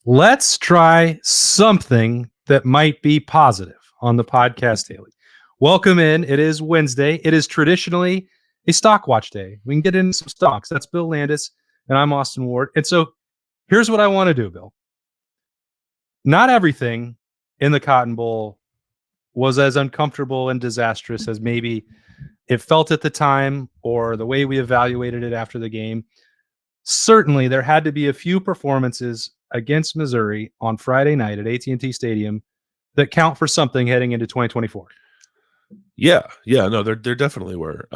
Let's try something that might be positive on the podcast daily. Welcome in. It is Wednesday. It is traditionally a stock watch day. We can get into some stocks. That's Bill Landis, and I'm Austin Ward. And so here's what I want to do, Bill. Not everything in the Cotton Bowl was as uncomfortable and disastrous as maybe it felt at the time or the way we evaluated it after the game. Certainly, there had to be a few performances against Missouri on Friday night at AT&T Stadium that count for something heading into 2024. Yeah, no, there definitely were.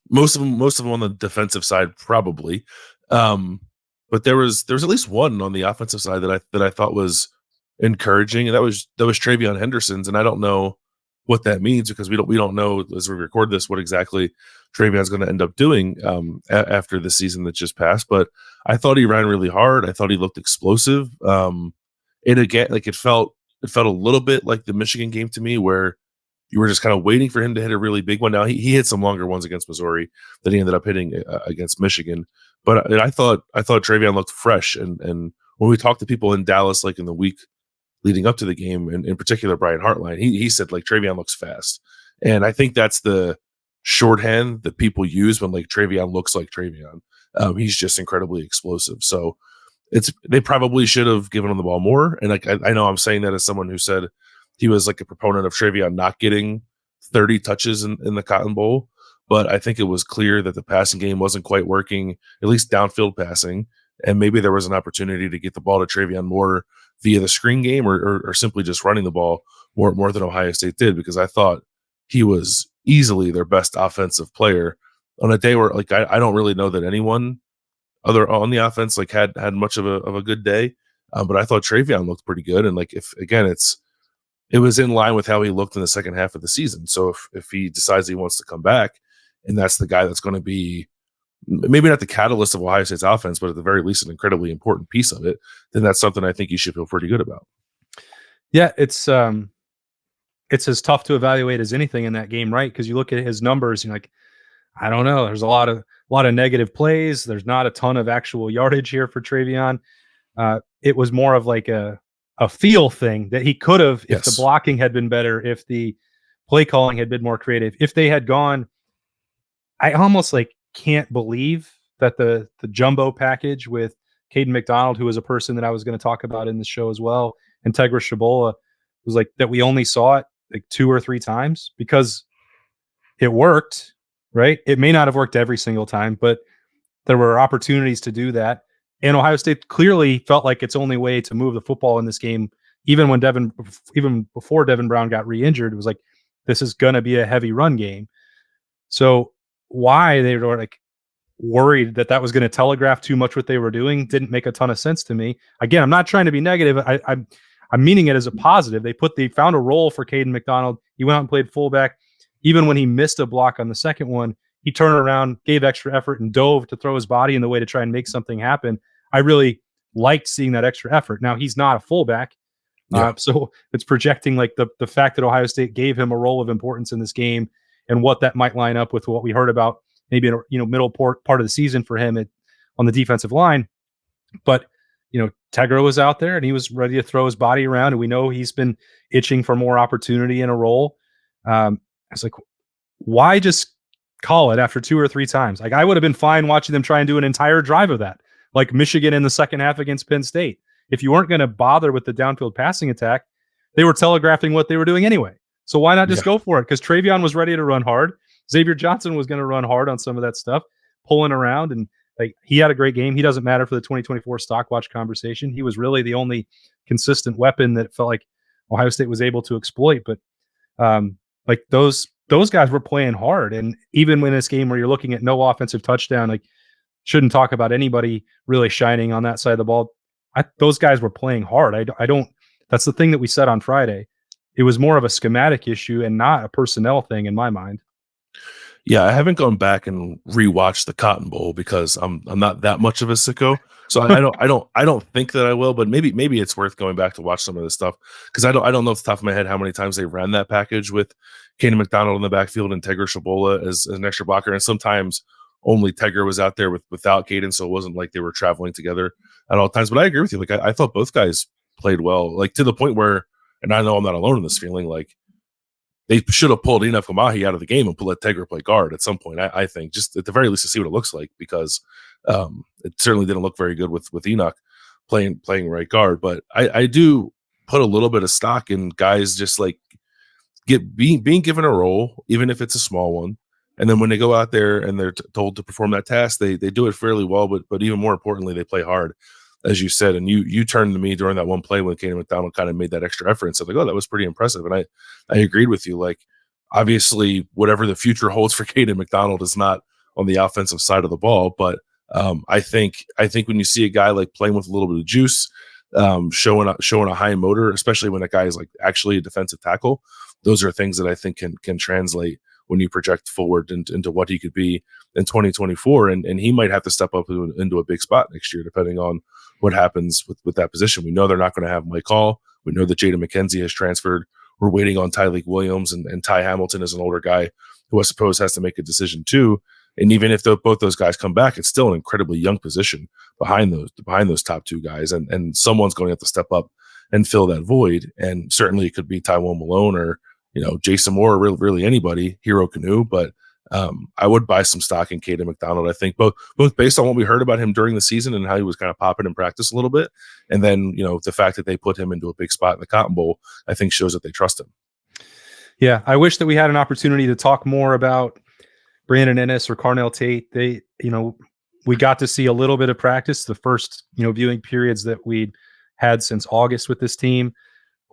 Most of them on the defensive side, probably. But there was at least one on the offensive side that I thought was encouraging, and that was Travion Henderson's. And I don't know what that means because we don't know as we record this what exactly Travion's going to end up doing after the season that just passed. But I thought he ran really hard. I thought he looked explosive. And again, like it felt a little bit like the Michigan game to me, where you were just kind of waiting for him to hit a really big one. Now he hit some longer ones against Missouri that he ended up hitting against Michigan. But I thought Travion looked fresh. And when we talked to people in Dallas, like in the week leading up to the game, and in particular Brian Hartline, he said like Travion looks fast. And I think that's the shorthand that people use when like Travion looks like Travion. He's just incredibly explosive. So they probably should have given him the ball more. And like I know I'm saying that as someone who said he was like a proponent of Travion not getting 30 touches in the Cotton Bowl, but I think it was clear that the passing game wasn't quite working, at least downfield passing, and maybe there was an opportunity to get the ball to Travion more via the screen game or simply just running the ball more than Ohio State did, because I thought he was easily their best offensive player on a day where like I don't really know that anyone other on the offense like had much of a good day, but I thought Travion looked pretty good. And like it was in line with how he looked in the second half of the season. So if he decides he wants to come back, and that's the guy that's going to be maybe not the catalyst of Ohio State's offense, but at the very least an incredibly important piece of it, then that's something I think you should feel pretty good about. Yeah, it's as tough to evaluate as anything in that game, right? Because you look at his numbers, you're like, I don't know. There's a lot of negative plays. There's not a ton of actual yardage here for Travion. It was more of like a feel thing that he could have, if the blocking had been better, if the play calling had been more creative, if they had gone. I almost like can't believe that the jumbo package with Caden McDonald, who was a person that I was going to talk about in the show as well, and Tegra Shabola, was like that we only saw it like 2 or 3 times because it worked, right? It may not have worked every single time, but there were opportunities to do that. And Ohio State clearly felt like its only way to move the football in this game, even before Devin Brown got re-injured, it was like, this is going to be a heavy run game. So why they were like worried that was going to telegraph too much what they were doing didn't make a ton of sense to me. Again, I'm not trying to be negative. I'm meaning it as a positive. They found a role for Caden McDonald. He went out and played fullback. Even when he missed a block on the second one, he turned around, gave extra effort, and dove to throw his body in the way to try and make something happen. I really liked seeing that extra effort. Now, he's not a fullback, so it's projecting like the fact that Ohio State gave him a role of importance in this game and what that might line up with what we heard about maybe in middle part of the season for him on the defensive line. But Tegra was out there and he was ready to throw his body around, and we know he's been itching for more opportunity in a role. I was like, why just call it after 2 or 3 times? Like, I would have been fine watching them try and do an entire drive of that, like Michigan in the second half against Penn State. If you weren't going to bother with the downfield passing attack, they were telegraphing what they were doing anyway. So why not just go for it? Because Travion was ready to run hard. Xavier Johnson was going to run hard on some of that stuff, pulling around, and like he had a great game. He doesn't matter for the 2024 stock watch conversation. He was really the only consistent weapon that felt like Ohio State was able to exploit. But like those guys were playing hard, and even in this game where you're looking at no offensive touchdown, like shouldn't talk about anybody really shining on that side of the ball. Those guys were playing hard. I don't. That's the thing that we said on Friday. It was more of a schematic issue and not a personnel thing in my mind. Yeah, I haven't gone back and rewatched the Cotton Bowl because I'm not that much of a sicko. So I don't think that I will, but maybe it's worth going back to watch some of this stuff, because I don't know off the top of my head how many times they ran that package with Caden McDonald in the backfield and Tegra Shabola as an extra blocker, and sometimes only Tegra was out there without Caden, so it wasn't like they were traveling together. at all times. But I agree with you. Like I thought both guys played well, like to the point where, and I know I'm not alone in this feeling, like they should have pulled Enoch Kamahi out of the game and let Tegra play guard at some point. I think just at the very least to see what it looks like, because it certainly didn't look very good with Enoch playing right guard. But I do put a little bit of stock in guys just like being given a role, even if it's a small one. And then when they go out there and they're told to perform that task, they do it fairly well, but even more importantly, they play hard, as you said. And you turned to me during that one play when Caden McDonald kind of made that extra effort and said, like, oh, that was pretty impressive. And I agreed with you. Like, obviously, whatever the future holds for Caden McDonald is not on the offensive side of the ball. But I think when you see a guy like playing with a little bit of juice, showing a high motor, especially when a guy is like actually a defensive tackle, those are things that I think can translate when you project forward into what he could be in 2024. And he might have to step up into a big spot next year, depending on what happens with that position. We know they're not going to have Mike Hall. We know that Jaden McKenzie has transferred. We're waiting on Tyleek Williams, and Ty Hamilton is an older guy who I suppose has to make a decision too. And even if both those guys come back, it's still an incredibly young position behind those top two guys. And someone's going to have to step up and fill that void. And certainly it could be Tywone Malone or, Jason Moore, or really anybody, Hero Canoe. But I would buy some stock in Caden McDonald. I think both based on what we heard about him during the season and how he was kind of popping in practice a little bit. And then, the fact that they put him into a big spot in the Cotton Bowl, I think shows that they trust him. Yeah. I wish that we had an opportunity to talk more about Brandon Ennis or Carnell Tate. We got to see a little bit of practice, the first, viewing periods that we'd had since August with this team.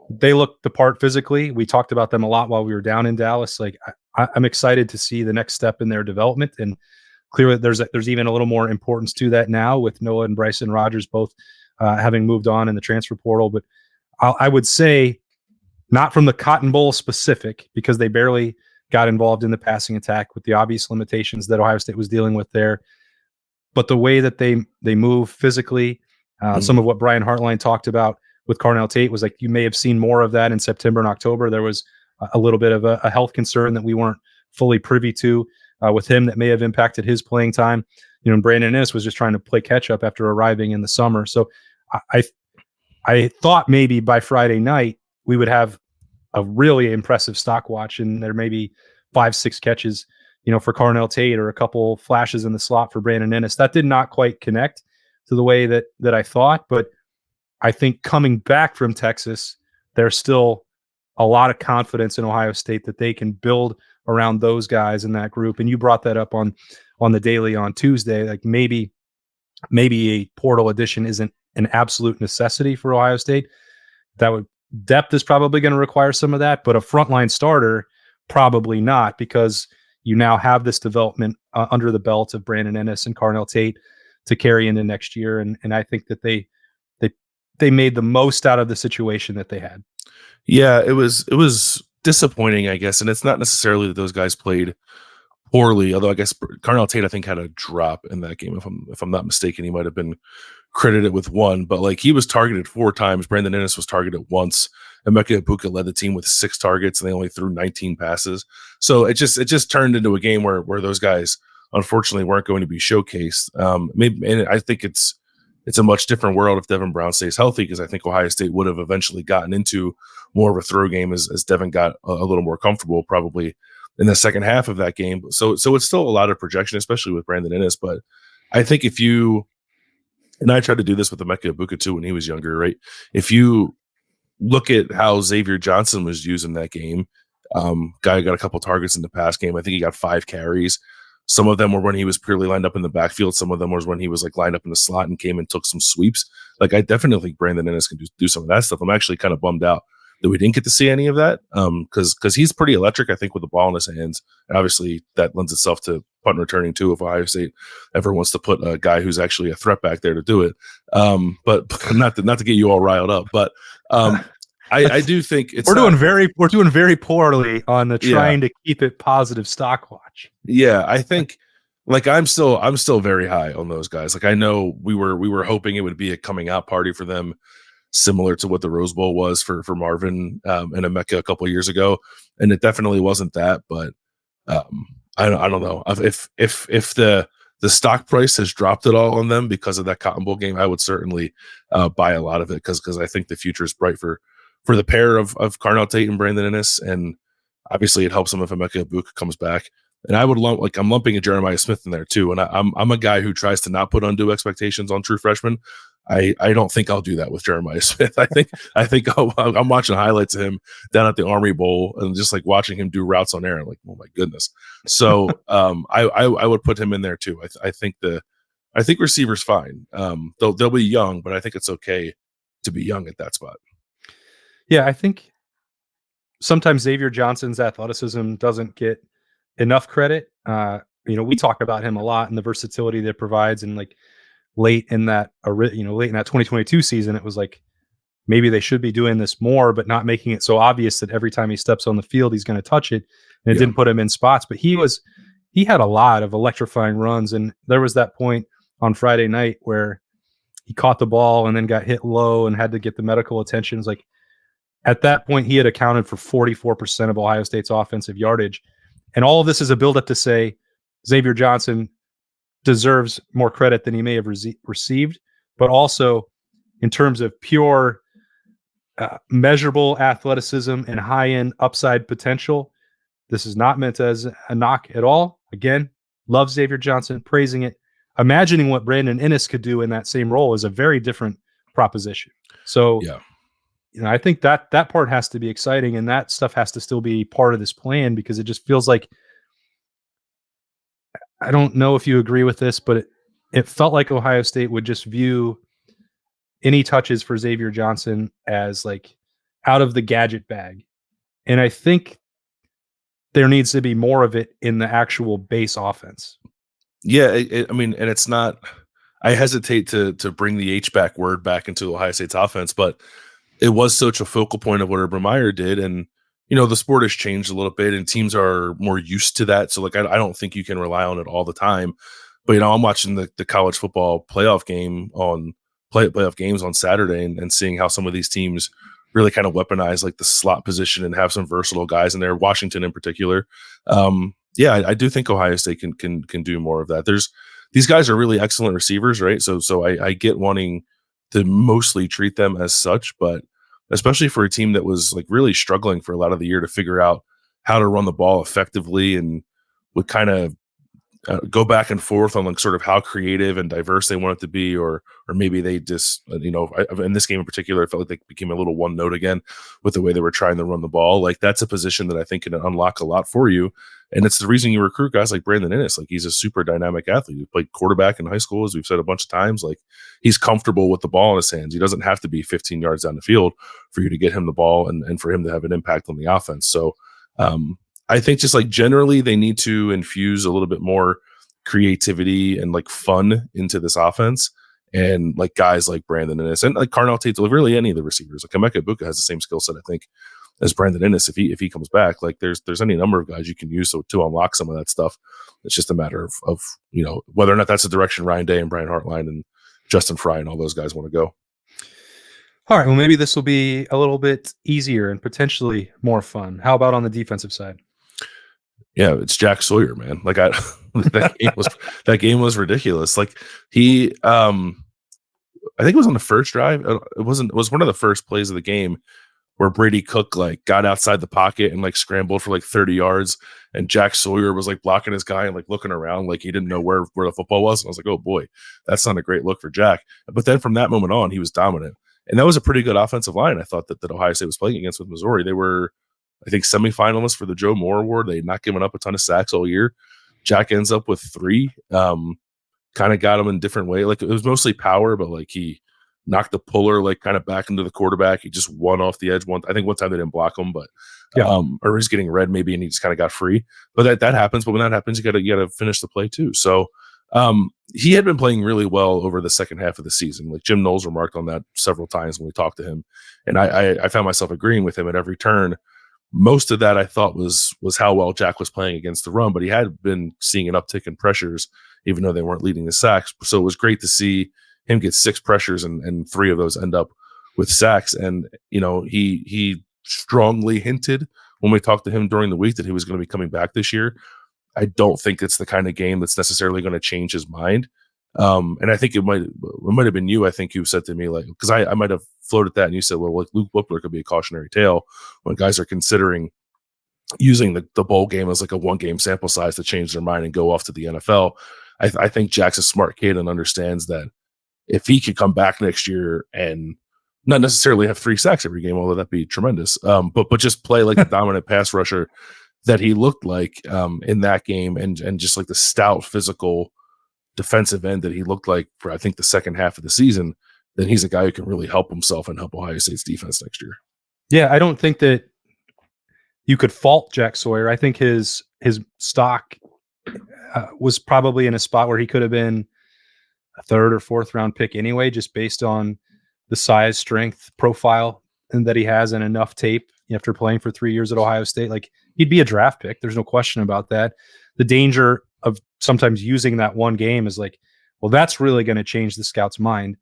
They looked the part physically. We talked about them a lot while we were down in Dallas. Like, I'm excited to see the next step in their development, and clearly there's even a little more importance to that now with Noah and Bryson Rogers both having moved on in the transfer portal. But I would say not from the Cotton Bowl specific, because they barely got involved in the passing attack with the obvious limitations that Ohio State was dealing with there. But the way that they move physically, some of what Brian Hartline talked about with Carnell Tate was like, you may have seen more of that in September and October. There was a little bit of a health concern that we weren't fully privy to with him that may have impacted his playing time. And Brandon Ennis was just trying to play catch up after arriving in the summer. So I thought maybe by Friday night we would have a really impressive stock watch, and there may be 5-6 catches, for Carnell Tate, or a couple flashes in the slot for Brandon Ennis. That did not quite connect to the way that I thought, but I think coming back from Texas, there's still a lot of confidence in Ohio State that they can build around those guys in that group. And you brought that up on the daily on Tuesday. Like maybe a portal addition isn't an absolute necessity for Ohio State. Depth is probably going to require some of that, but a frontline starter, probably not, because you now have this development under the belt of Brandon Ennis and Carnell Tate to carry into next year. And I think that they made the most out of the situation that they had. Yeah, it was disappointing, I guess. And it's not necessarily that those guys played poorly, although I guess Carnell Tate, I think, had a drop in that game. If I'm not mistaken, he might have been credited with one, but like he was targeted 4 times. Brandon Ennis was targeted once. Emeka Ibuka led the team with 6 targets, and they only threw 19 passes. So it just turned into a game where those guys unfortunately weren't going to be showcased. And I think it's a much different world if Devin Brown stays healthy, because I think Ohio State would have eventually gotten into more of a throw game as Devin got a little more comfortable, probably in the second half of that game. So it's still a lot of projection, especially with Brandon Ennis. But I think if you, and I tried to do this with Emeka Ibuka too when he was younger, right? If you look at how Xavier Johnson was used in that game, guy got a couple targets in the pass game. I think he got 5 carries. Some of them were when he was purely lined up in the backfield. Some of them was when he was like lined up in the slot and came and took some sweeps. Like, I definitely think Brandon Ennis can do some of that stuff. I'm actually kind of bummed out that we didn't get to see any of that, because he's pretty electric, I think, with the ball in his hands. And obviously that lends itself to punt returning too, if Ohio State ever wants to put a guy who's actually a threat back there to do it. But not to get you all riled up, but I do think we're doing very poorly on the trying to keep it positive stock watch. Yeah, I think like I'm still very high on those guys. Like, I know we were hoping it would be a coming out party for them, similar to what the Rose Bowl was for Marvin and Emeka a couple of years ago, and it definitely wasn't that. But I don't know if the stock price has dropped it all on them because of that Cotton Bowl game, I would certainly buy a lot of it because I think the future is bright for the pair of Carnell Tate and Brandon Inniss, and obviously it helps them if Emeka Egbuka comes back. And I would I'm lumping a Jeremiah Smith in there too. And I'm a guy who tries to not put undue expectations on true freshmen. I don't think I'll do that with Jeremiah Smith. I think I'm watching highlights of him down at the Army Bowl and just like watching him do routes on air. I'm like, oh my goodness. So I would put him in there too. I think receiver's fine. They'll be young, but I think it's okay to be young at that spot. Yeah, I think sometimes Xavier Johnson's athleticism doesn't get enough credit. We talk about him a lot and the versatility that it provides, and like late in that 2022 season, it was like maybe they should be doing this more, but not making it so obvious that every time he steps on the field, he's going to touch it. And it didn't put him in spots, but he had a lot of electrifying runs. And there was that point on Friday night where he caught the ball and then got hit low and had to get the medical attention. It's like at that point, he had accounted for 44% of Ohio State's offensive yardage. And all of this is a buildup to say Xavier Johnson deserves more credit than he may have received, but also in terms of pure measurable athleticism and high-end upside potential, this is not meant as a knock at all. Again, love Xavier Johnson, praising it. Imagining what Brandon Inniss could do in that same role is a very different proposition. So, I think that part has to be exciting, and that stuff has to still be part of this plan, because it just feels like, I don't know if you agree with this, but it felt like Ohio State would just view any touches for Xavier Johnson as like out of the gadget bag. And I think there needs to be more of it in the actual base offense. Yeah, and it's not, I hesitate to bring the H-back word back into Ohio State's offense, but it was such a focal point of what Urban Meyer did. And, the sport has changed a little bit and teams are more used to that. So like, I don't think you can rely on it all the time, but, I'm watching the college football playoff game on playoff games on Saturday and seeing how some of these teams really kind of weaponize like the slot position and have some versatile guys in there, Washington in particular. I do think Ohio State can do more of that. These guys are really excellent receivers, right? So I get wanting to mostly treat them as such, but especially for a team that was like really struggling for a lot of the year to figure out how to run the ball effectively and would kind of go back and forth on like sort of how creative and diverse they want it to be, or maybe they just, in this game in particular, I felt like they became a little one note again with the way they were trying to run the ball. Like that's a position that I think can unlock a lot for you. And it's the reason you recruit guys like Brandon Inniss. Like he's a super dynamic athlete. He played quarterback in high school, as we've said a bunch of times. Like he's comfortable with the ball in his hands. He doesn't have to be 15 yards down the field for you to get him the ball and for him to have an impact on the offense. So I think just like generally they need to infuse a little bit more creativity and like fun into this offense. And like guys like Brandon Inniss and like Carnell Tate, really any of the receivers, like Emeka Egbuka has the same skill set, I think, as Brandon Inniss. If he comes back, like there's any number of guys you can use to unlock some of that stuff. It's just a matter of whether or not that's the direction Ryan Day and Brian Hartline and Justin Fry and all those guys want to go. All right, well, maybe this will be a little bit easier and potentially more fun. How about on the defensive side? Yeah, it's Jack Sawyer, man. Like that game was ridiculous. Like he, I think it was on the first drive. It was one of the first plays of the game where Brady Cook like got outside the pocket and like scrambled for like 30 yards, and Jack Sawyer was like blocking his guy and like looking around like he didn't know where the football was. And I was like, oh boy, that's not a great look for Jack. But then from that moment on, he was dominant, and that was a pretty good offensive line. I thought that Ohio State was playing against with Missouri. They were, I think, semifinalists for the Joe Moore Award. They had not given up a ton of sacks all year. Jack ends up with 3. Kind of got him in a different way. Like it was mostly power, but like he knocked the puller like kind of back into the quarterback. He just won off the edge. I think one time they didn't block him, but or he's getting red maybe, and he just kind of got free. But that happens. But when that happens, you gotta finish the play too. So he had been playing really well over the second half of the season. Like Jim Knowles remarked on that several times when we talked to him, and I found myself agreeing with him at every turn. Most of that I thought was how well Jack was playing against the run, but he had been seeing an uptick in pressures, even though they weren't leading the sacks. So it was great to see him get 6 pressures and 3 of those end up with sacks. And, he strongly hinted when we talked to him during the week that he was going to be coming back this year. I don't think it's the kind of game that's necessarily going to change his mind. And I think it might have been you. I think you said to me, like, because I might have floated that, and you said, well, like Luke Whippler could be a cautionary tale when guys are considering using the bowl game as like a 1-game sample size to change their mind and go off to the NFL. I think Jack's a smart kid and understands that if he could come back next year and not necessarily have 3 sacks every game, although that'd be tremendous, but just play like a dominant pass rusher that he looked like in that game, and just like the stout physical defensive end that he looked like for, I think, the second half of the season, then he's a guy who can really help himself and help Ohio State's defense next year. Yeah, I don't think that you could fault Jack Sawyer. I think his stock was probably in a spot where he could have been a 3rd or 4th round pick anyway, just based on the size, strength profile and that he has, and enough tape after playing for 3 years at Ohio State. Like, he'd be a draft pick. There's no question about that. The danger of sometimes using that one game is like, well, that's really going to change the scout's mind.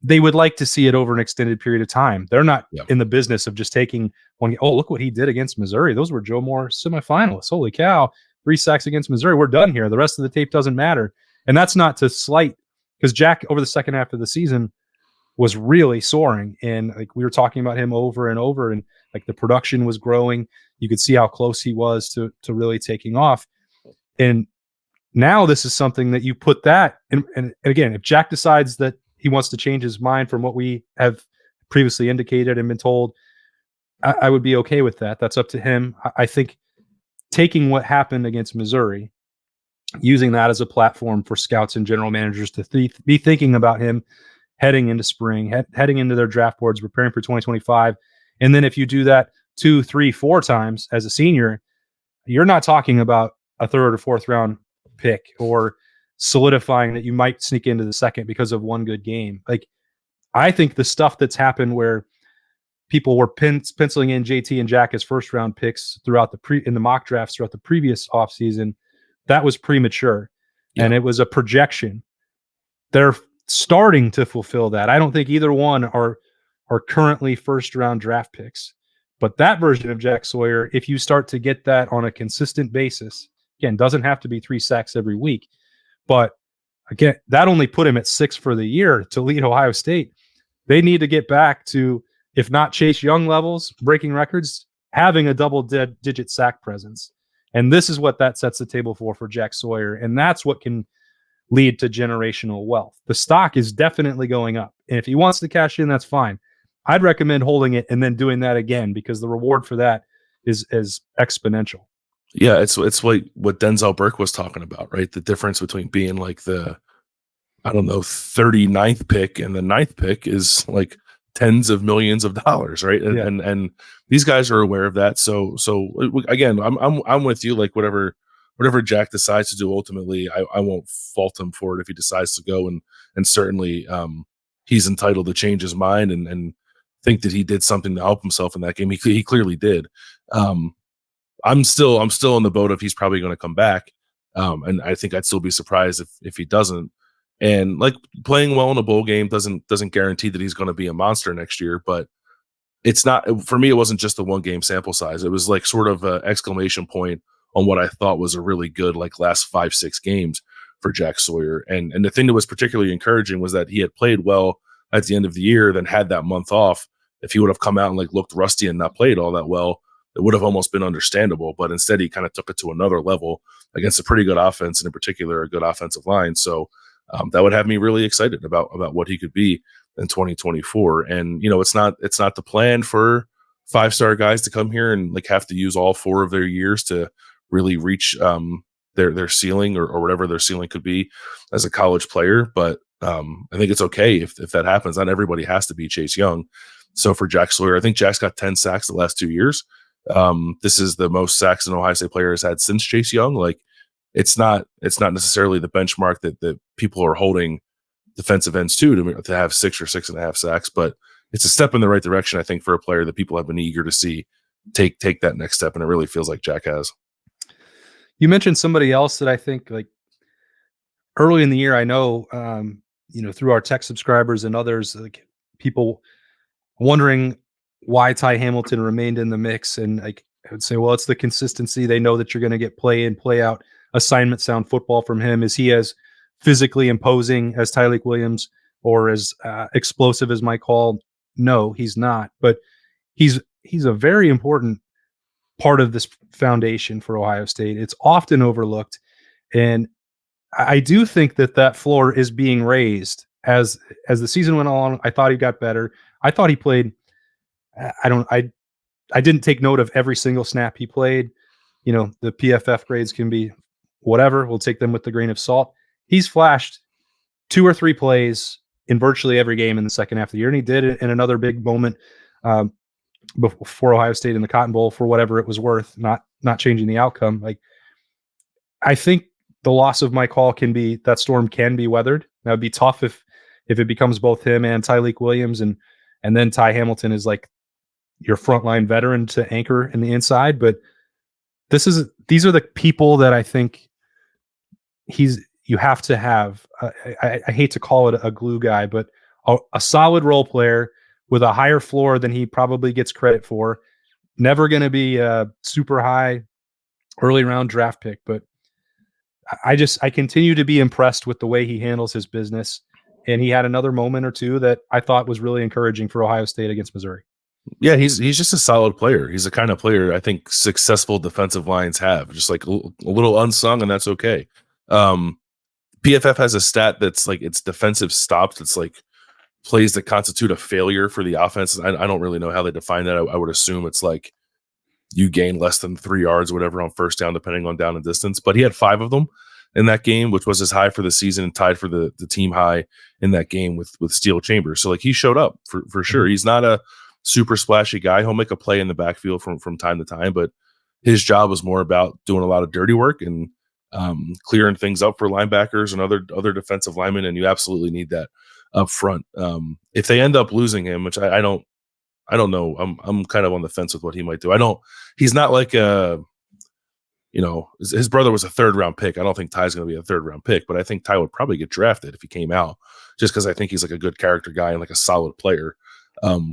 They would like to see it over an extended period of time. They're not in the business of just taking one game. Oh, look what he did against Missouri. Those were Joe Moore semifinalists. Holy cow. 3 sacks against Missouri. We're done here. The rest of the tape doesn't matter. And that's not to slight, because Jack over the second half of the season was really soaring. And like, we were talking about him over and over, and like the production was growing. You could see how close he was to really taking off. And now this is something that you put that, and again, if Jack decides that he wants to change his mind from what we have previously indicated and been told, I would be okay with that. That's up to him. I think taking what happened against Missouri, using that as a platform for scouts and general managers to be thinking about him heading into spring, heading into their draft boards, preparing for 2025. And then if you do that 2, 3, 4 times as a senior, you're not talking about a 3rd or 4th round pick or solidifying that you might sneak into the 2nd because of one good game. Like, I think the stuff that's happened where people were penciling in JT and Jack as 1st round picks throughout in the mock drafts throughout the previous offseason, that was premature. And it was a projection. They're starting to fulfill that. I don't think either one are currently 1st round draft picks. But that version of Jack Sawyer, if you start to get that on a consistent basis, again, doesn't have to be 3 sacks every week, but again, that only put him at 6 for the year to lead Ohio State. They need to get back to, if not Chase Young levels, breaking records, having a double-digit sack presence. And this is what that sets the table for Jack Sawyer. And that's what can lead to generational wealth. The stock is definitely going up. And if he wants to cash in, that's fine. I'd recommend holding it and then doing that again, because the reward for that is exponential. Yeah, it's like what Denzel Burke was talking about, right? The difference between being like the, I don't know, 39th pick and the 9th pick is like tens of millions of dollars, right? And these guys are aware of that. So again, I'm with you. Like, whatever Jack decides to do, ultimately, I won't fault him for it if he decides to go, and certainly he's entitled to change his mind and think that he did something to help himself in that game. He clearly did. I'm still in the boat of he's probably going to come back, and I think I'd still be surprised if he doesn't. And like, playing well in a bowl game doesn't guarantee that he's going to be a monster next year. But it's not, for me, it wasn't just a 1-game sample size. It was like sort of an exclamation point on what I thought was a really good, like, last 5-6 games for Jack Sawyer. And the thing that was particularly encouraging was that he had played well at the end of the year, then had that month off. If he would have come out and like looked rusty and not played all that well, it would have almost been understandable. But instead, he kind of took it to another level against a pretty good offense, and in particular, a good offensive line. So that would have me really excited about what he could be in 2024. And, you know, it's not the plan for 5-star guys to come here and like have to use all 4 of their years to really reach their ceiling or whatever their ceiling could be as a college player. But I think it's okay if that happens. Not everybody has to be Chase Young. So for Jack Sawyer, I think Jack's got 10 sacks the last 2 years. This is the most sacks an Ohio State player has had since Chase Young. Like, it's not necessarily the benchmark that people are holding defensive ends to have 6 or 6.5 sacks, but it's a step in the right direction, I think, for a player that people have been eager to see take that next step, and it really feels like Jack has. You mentioned somebody else that I think, like, early in the year, I know, through our tech subscribers and others, like, people wondering why Ty Hamilton remained in the mix. And like, I would say, well, it's the consistency. They know that you're going to get play in, play out, assignment sound football from him. Is he as physically imposing as Tyleik Williams or as explosive as Mike Hall? No, he's not. But he's a very important part of this foundation for Ohio State. It's often overlooked, and I do think that floor is being raised as the season went on. I thought he got better. I thought he played. I didn't take note of every single snap he played. You know, the PFF grades can be whatever. We'll take them with a grain of salt. He's flashed 2 or 3 plays in virtually every game in the second half of the year, and he did it in another big moment before Ohio State in the Cotton Bowl for whatever it was worth, not changing the outcome. Like, I think the loss of Mike Hall that storm can be weathered. That would be tough if it becomes both him and Tyleik Williams, and then Ty Hamilton is like your frontline veteran to anchor in the inside. But these are the people that I think you have to have. I hate to call it a glue guy, but a solid role player with a higher floor than he probably gets credit for. Never going to be a super high early round draft pick, but I continue to be impressed with the way he handles his business. And he had another moment or two that I thought was really encouraging for Ohio State against Missouri. Yeah, he's just a solid player. He's the kind of player I think successful defensive lines have, just like a little unsung, and that's okay. PFF has a stat that's like its defensive stops. It's like plays that constitute a failure for the offense. I don't really know how they define that. I would assume it's like you gain less than 3 yards, whatever, on first down, depending on down and distance. But he had 5 of them in that game, which was his high for the season and tied for the team high in that game with Steel Chambers. So like he showed up for sure. He's not a super splashy guy. He'll make a play in the backfield from time to time, but his job was more about doing a lot of dirty work and clearing things up for linebackers and other defensive linemen. And you absolutely need that up front. If they end up losing him, which I don't know. I'm kind of on the fence with what he might do. He's not like his brother was a 3rd round pick. I don't think Ty's going to be a 3rd round pick, but I think Ty would probably get drafted if he came out, just because I think he's like a good character guy and like a solid player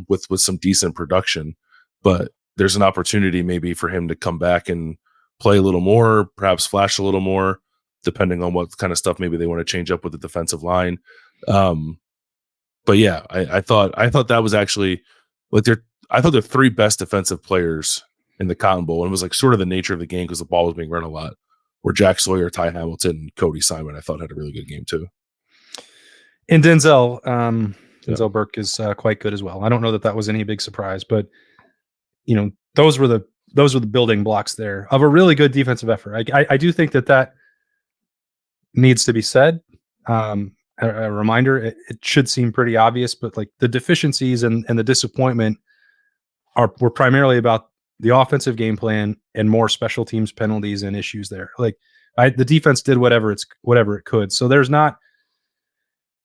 with some decent production. But there's an opportunity maybe for him to come back and play a little more, perhaps flash a little more, depending on what kind of stuff maybe they want to change up with the defensive line. But yeah, I thought that was actually like I thought the 3 best defensive players in the Cotton Bowl, and it was like sort of the nature of the game because the ball was being run a lot, were Jack Sawyer, Ty Hamilton, and Cody Simon. I thought had a really good game too. And Denzel Burke is quite good as well. I don't know that was any big surprise, but those were the building blocks there of a really good defensive effort. I do think that needs to be said. A reminder, it should seem pretty obvious, but like the deficiencies and the disappointment were primarily about the offensive game plan and more special teams penalties and issues there. Like the defense did whatever it could. So there's not,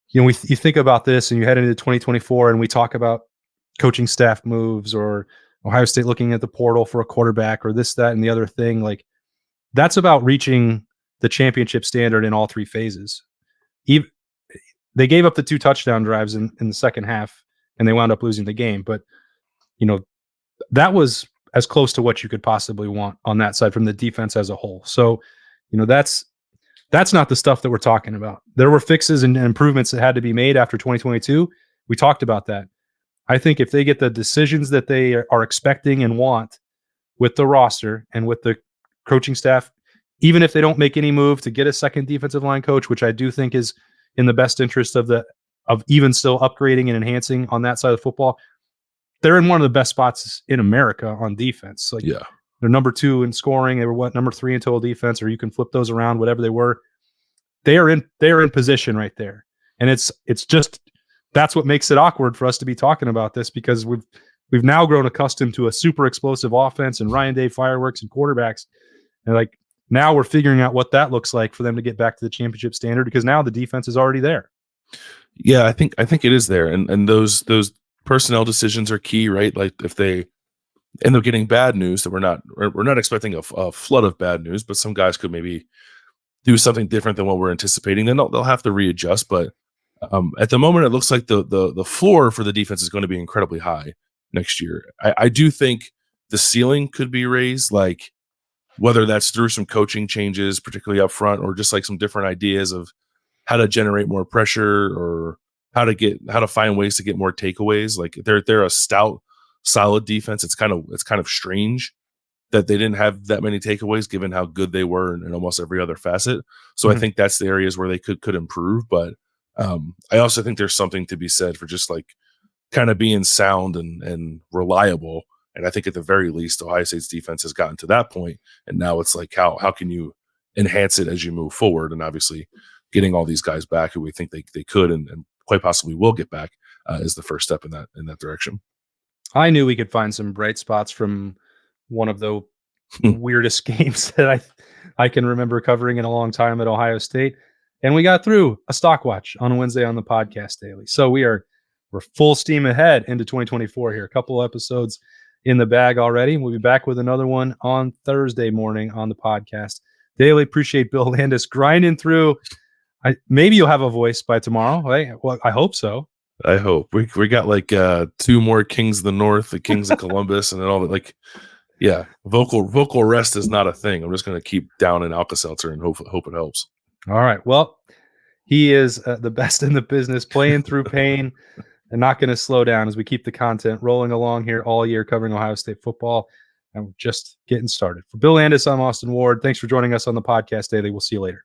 you think about this and you head into 2024 and we talk about coaching staff moves or Ohio State looking at the portal for a quarterback or this, that, and the other thing. Like that's about reaching the championship standard in all 3 phases. They gave up the 2 touchdown drives in the second half and they wound up losing the game. But, that was as close to what you could possibly want on that side from the defense as a whole. So, that's not the stuff that we're talking about. There were fixes and improvements that had to be made after 2022. We talked about that. I think if they get the decisions that they are expecting and want with the roster and with the coaching staff, even if they don't make any move to get a second defensive line coach, which I do think is in the best interest of even still upgrading and enhancing on that side of football, they're in one of the best spots in America on defense. Like, yeah, they're number 2 in scoring. They were number 3 in total defense, or you can flip those around, whatever they were. They are in position right there. And it's just, that's what makes it awkward for us to be talking about this, because we've now grown accustomed to a super explosive offense and Ryan Day fireworks and quarterbacks. And like, now we're figuring out what that looks like for them to get back to the championship standard, because now the defense is already there. Yeah, I think it is there. And those personnel decisions are key, right? Like if they end up getting bad news, that we're not expecting a flood of bad news, but some guys could maybe do something different than what we're anticipating, then they'll have to readjust. But at the moment, it looks like the floor for the defense is going to be incredibly high next year. I do think the ceiling could be raised, like whether that's through some coaching changes, particularly up front, or just like some different ideas of how to generate more pressure or how to find ways to get more takeaways. Like they're a stout, solid defense. It's kind of strange that they didn't have that many takeaways given how good they were in almost every other facet. So I think that's the areas where they could improve. But I also think there's something to be said for just like kind of being sound and reliable. And I think at the very least, Ohio State's defense has gotten to that point, and now it's like how can you enhance it as you move forward? And obviously, getting all these guys back who we think they could and quite possibly will get back is the first step in that direction. I knew we could find some bright spots from one of the weirdest games that I can remember covering in a long time at Ohio State. And we got through a stock watch on Wednesday on the podcast daily. So we're full steam ahead into 2024 here. A couple episodes in the bag already. We'll be back with another one on Thursday morning on the podcast daily. Appreciate Bill Landis grinding through. Maybe you'll have a voice by tomorrow, right? Well, I hope so. I hope we got like 2 more Kings of the North, the Kings of Columbus, and then all that. Like, yeah, vocal rest is not a thing. I'm just going to keep down in Alka-Seltzer and hope it helps. All right. Well, he is the best in the business, playing through pain and not going to slow down as we keep the content rolling along here all year covering Ohio State football. And we're just getting started. For Bill Landis, I'm Austin Ward. Thanks for joining us on the podcast daily. We'll see you later.